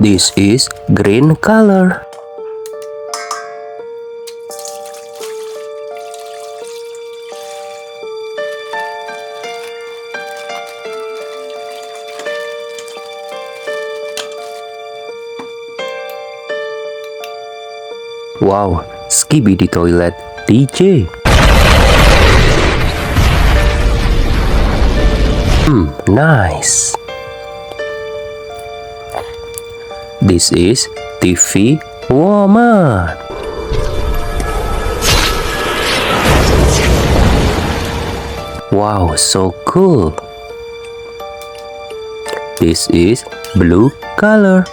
This is green color. Wow, Skibidi Toilet DJ. Nice. This is TV Woman. Wow, so cool. This is blue color.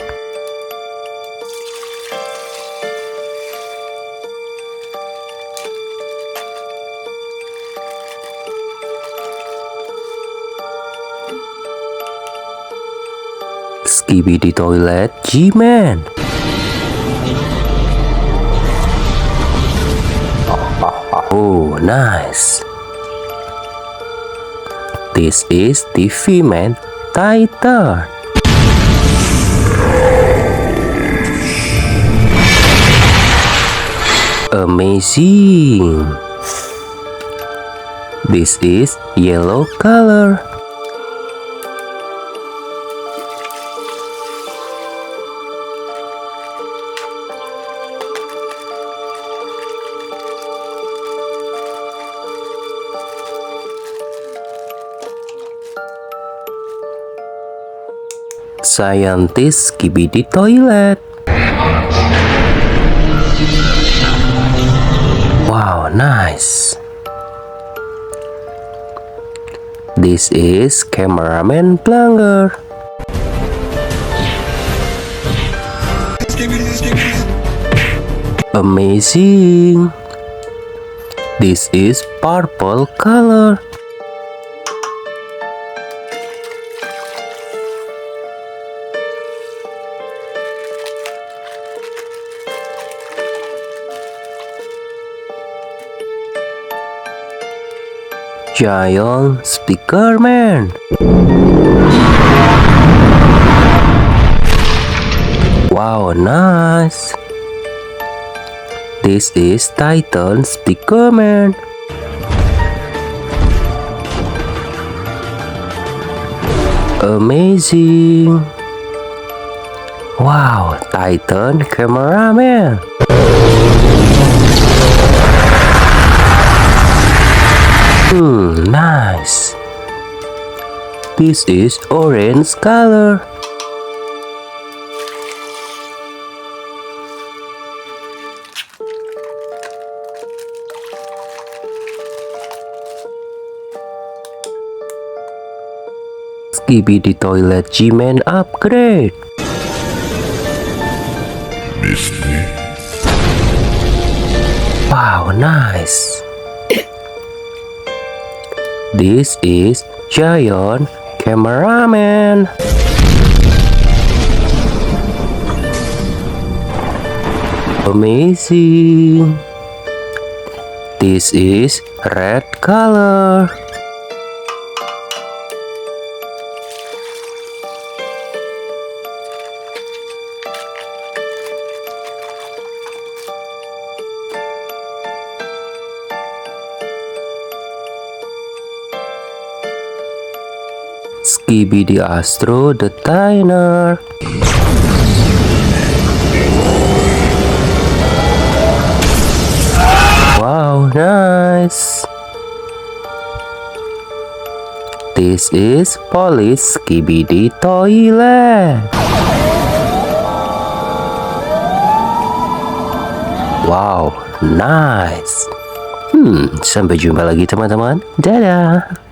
Skibidi Toilet G-Man. Oh, nice. This is TV Man Titan. Amazing. This is yellow color. Scientist Skibidi Toilet. Wow, nice. This is Cameraman Plunger. Amazing. This is purple color. Giant Speaker Man. Wow, nice. This is Titan Speaker Man. Amazing. Wow, Titan Cameraman. Nice. This is orange color. Skibidi Toilet G-Man upgrade. Wow, nice. This is Giant Cameraman. Amazing. This is red color. Skibidi Astro the Diner. Wow, nice. This is Police Skibidi Toilet. Wow, nice. Sampai jumpa lagi teman-teman. Dadah.